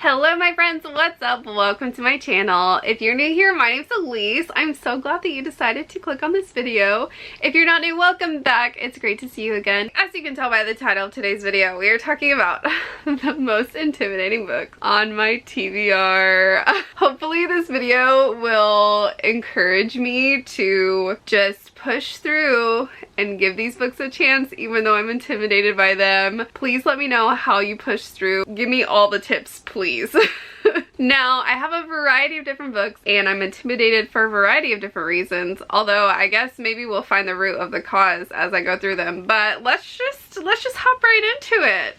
Hello my friends, what's up? Welcome to my channel. If you're new here, my name's Elise. I'm so glad that you decided to click on this video. If you're not new, welcome back. It's great to see you again. As you can tell by the title of today's video, we are talking about the most intimidating book on my TBR. Hopefully this video will encourage me to just push through and give these books a chance even though I'm intimidated by them. Please let me know how you push through. Give me all the tips, please. Now, I have a variety of different books and I'm intimidated for a variety of different reasons, although I guess maybe we'll find the root of the cause as I go through them, but let's just hop right into it.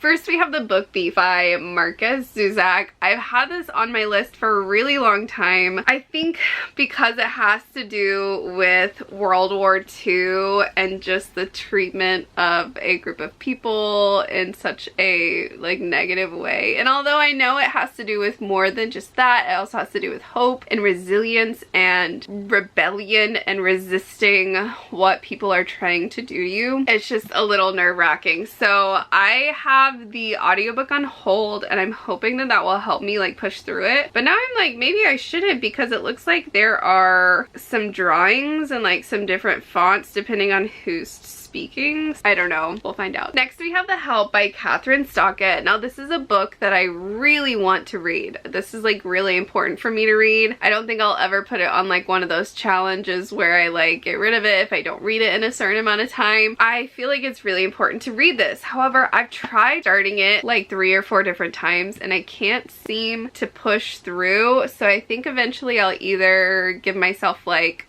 First, we have The Book Thief by Marcus Zusak. I've had this on my list for a really long time. I think because it has to do with World War II and just the treatment of a group of people in such a negative way. And although I know it has to do with more than just that, it also has to do with hope and resilience and rebellion and resisting what people are trying to do to you. It's just a little nerve-wracking. So I have the audiobook on hold and I'm hoping that that will help me push through it, but now I'm like, maybe I shouldn't, because it looks like there are some drawings and some different fonts depending on who's speaking. I don't know, we'll find out. Next we have The Help by Catherine Stockett. Now this is a book that I really want to read. This is really important for me to read. I don't think I'll ever put it on one of those challenges where I get rid of it if I don't read it in a certain amount of time. I feel like it's really important to read this. However, I've tried starting it 3 or 4 different times and I can't seem to push through, so I think eventually I'll either give myself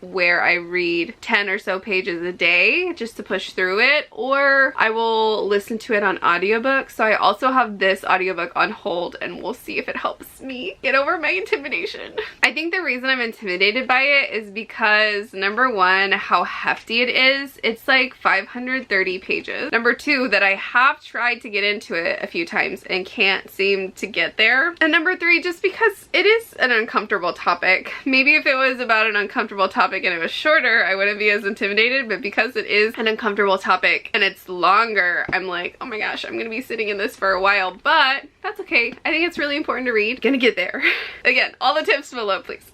where I read 10 or so pages a day just to push through it, or I will listen to it on audiobook. So I also have this audiobook on hold and we'll see if it helps me get over my intimidation. I think the reason I'm intimidated by it is because number one, how hefty it is. It's 530 pages. Number two, that I have tried to get into it a few times and can't seem to get there. And number three, just because it is an uncomfortable topic. Maybe if it was about an uncomfortable topic and it was shorter, I wouldn't be as intimidated, but because it is an uncomfortable topic and it's longer, I'm like, oh my gosh, I'm gonna be sitting in this for a while, but that's okay. I think it's really important to read. Gonna get there. Again, all the tips below, please.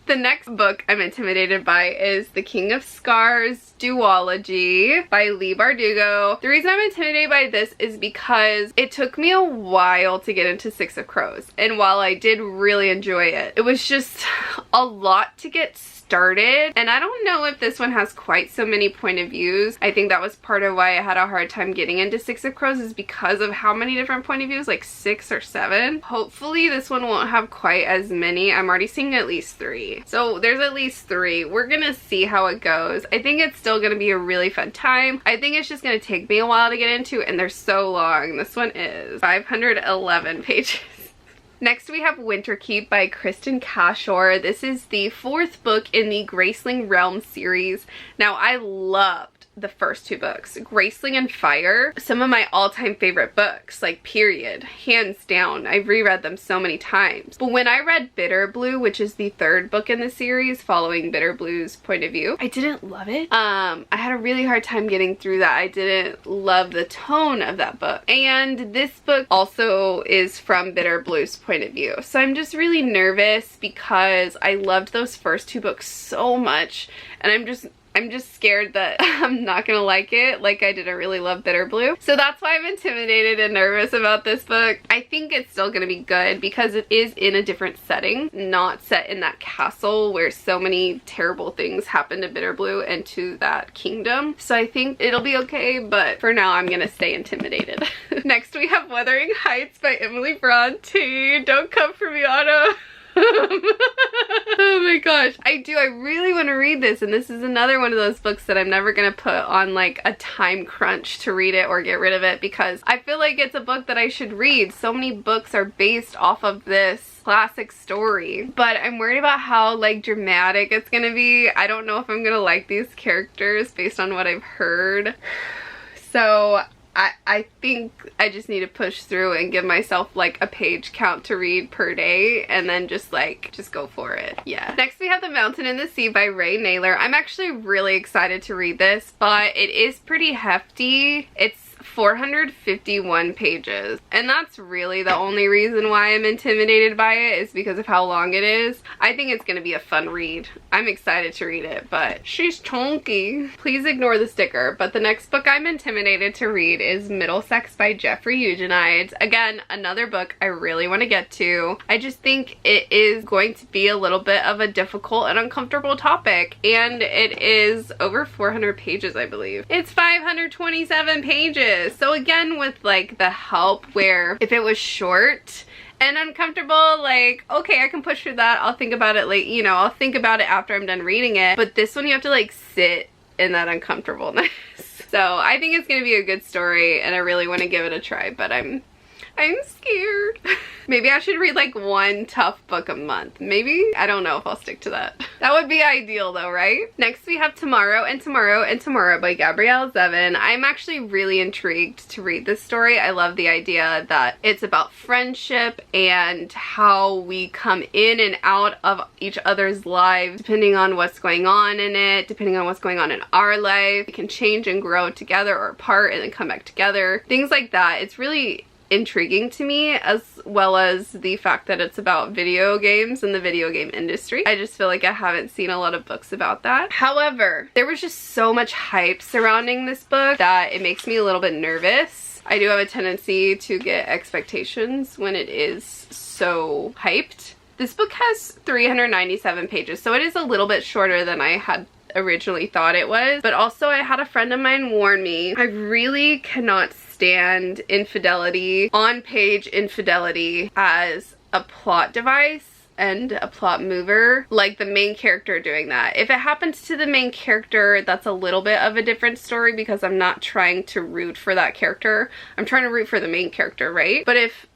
The next book I'm intimidated by is The King of Scars Duology by Leigh Bardugo. The reason I'm intimidated by this is because it took me a while to get into Six of Crows, and while I did really enjoy it, it was just a lot to get started, and I don't know if this one has quite so many point of views. I think that was part of why I had a hard time getting into Six of Crows, is because of how many different point of views, 6 or 7. Hopefully this one won't have quite as many. I'm already seeing at least 3. So there's at least 3. We're gonna see how it goes. I think it's still gonna be a really fun time. I think it's just gonna take me a while to get into, and they're so long. This one is 511 pages. Next we have Winterkeep by Kristen Cashore. This is the 4th book in the Graceling Realm series. Now I loved the first 2 books, Graceling and Fire, some of my all-time favorite books, period, hands down. I've reread them so many times. But when I read Bitter Blue, which is the 3rd book in the series following Bitter Blue's point of view, I didn't love it. I had a really hard time getting through that. I didn't love the tone of that book. And this book also is from Bitter Blue's point of view. So I'm just really nervous because I loved those first 2 books so much, and I'm just scared that I'm not gonna like it like I didn't really love Bitter Blue. So that's why I'm intimidated and nervous about this book. I think it's still gonna be good because it is in a different setting, not set in that castle where so many terrible things happen to Bitter Blue and to that kingdom. So I think it'll be okay, but for now I'm gonna stay intimidated. Next we have Wuthering Heights by Emily Bronte. Don't come for me, Anna. Oh my gosh, I really want to read this, and this is another one of those books that I'm never gonna put on a time crunch to read it or get rid of it, because I feel like it's a book that I should read. So many books are based off of this classic story, but I'm worried about how dramatic it's gonna be. I don't know if I'm gonna like these characters based on what I've heard. So I think I just need to push through and give myself like a page count to read per day, and then just go for it. Yeah. Next we have The Mountain and the Sea by Ray Naylor. I'm actually really excited to read this, but it is pretty hefty. It's 451 pages. And that's really the only reason why I'm intimidated by it, is because of how long it is. I think it's gonna be a fun read. I'm excited to read it, but she's chunky. Please ignore the sticker. But the next book I'm intimidated to read is Middlesex by Jeffrey Eugenides. Again, another book I really want to get to. I just think it is going to be a little bit of a difficult and uncomfortable topic, and it is over 400 pages, I believe. It's 527 pages. So again, with like the help, where if it was short and uncomfortable, like, okay, I can push through that. I'll think about it later, you know, I'll think about it after I'm done reading it. But this one, you have to like sit in that uncomfortableness. So I think it's gonna be a good story, and I really want to give it a try, but I'm scared. Maybe I should read like one tough book a month. Maybe? I don't know if I'll stick to that. That would be ideal though, right? Next we have Tomorrow and Tomorrow and Tomorrow by Gabrielle Zevin. I'm actually really intrigued to read this story. I love the idea that it's about friendship and how we come in and out of each other's lives depending on what's going on in it, depending on what's going on in our life. We can change and grow together or apart and then come back together. Things like that. It's really intriguing to me, as well as the fact that it's about video games and the video game industry. I just feel like I haven't seen a lot of books about that. However, there was just so much hype surrounding this book that it makes me a little bit nervous. I do have a tendency to get expectations when it is so hyped. This book has 397 pages, so it is a little bit shorter than I had originally thought it was. But also, I had a friend of mine warn me, I really cannot stand infidelity, on-page infidelity, as a plot device and a plot mover, like the main character doing that. If it happens to the main character, that's a little bit of a different story, because I'm not trying to root for that character. I'm trying to root for the main character, right? But if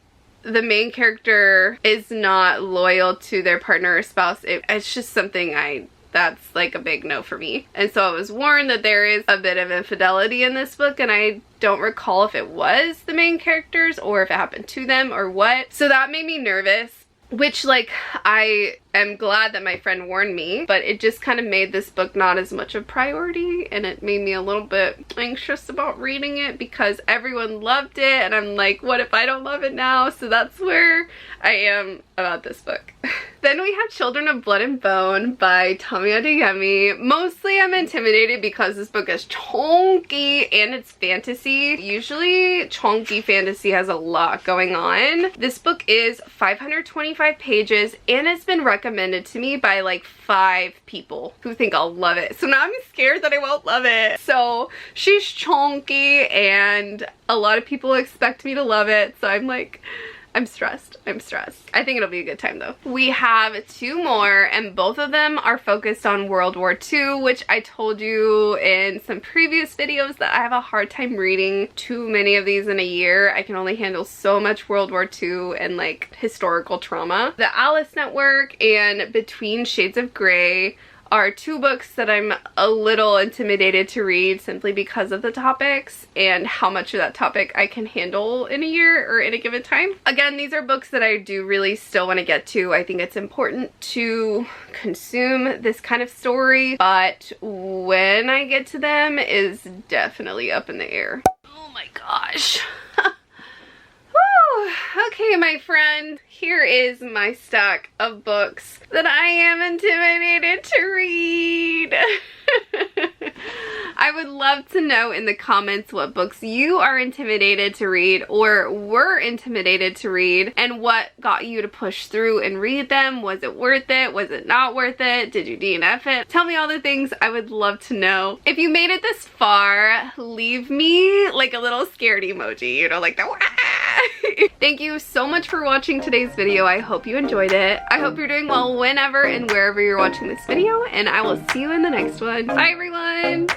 the main character is not loyal to their partner or spouse, it's just something that's like a big no for me. And so I was warned that there is a bit of infidelity in this book, and I don't recall if it was the main characters or if it happened to them or what. So that made me nervous, which, like, I am glad that my friend warned me, but it just kind of made this book not as much a priority, and it made me a little bit anxious about reading it because everyone loved it, and I'm like, what if I don't love it now? So that's where I am about this book. Then we have Children of Blood and Bone by Tommy Adeyemi. Mostly I'm intimidated because this book is chunky and it's fantasy. Usually chunky fantasy has a lot going on. This book is 525 pages, and it's been recommended to me by like 5 people who think I'll love it. So now I'm scared that I won't love it. So she's chunky and a lot of people expect me to love it. So I'm like, I'm stressed. I think it'll be a good time though. We have 2 more, and both of them are focused on World War II, which I told you in some previous videos that I have a hard time reading too many of these in a year. I can only handle so much World War II and like historical trauma. The Alice Network and Between Shades of Grey are 2 books that I'm a little intimidated to read, simply because of the topics and how much of that topic I can handle in a year or in a given time. Again, these are books that I do really still want to get to. I think it's important to consume this kind of story, but when I get to them is definitely up in the air. Oh my gosh. Okay, my friend, here is my stack of books that I am intimidated to read. I would love to know in the comments what books you are intimidated to read or were intimidated to read, and what got you to push through and read them. Was it worth it? Was it not worth it? Did you DNF it? Tell me all the things. I would love to know. If you made it this far, leave me like a little scared emoji, you know, like the Thank you so much for watching today's video. I hope you enjoyed it. I hope you're doing well whenever and wherever you're watching this video, and I will see you in the next one. Bye everyone!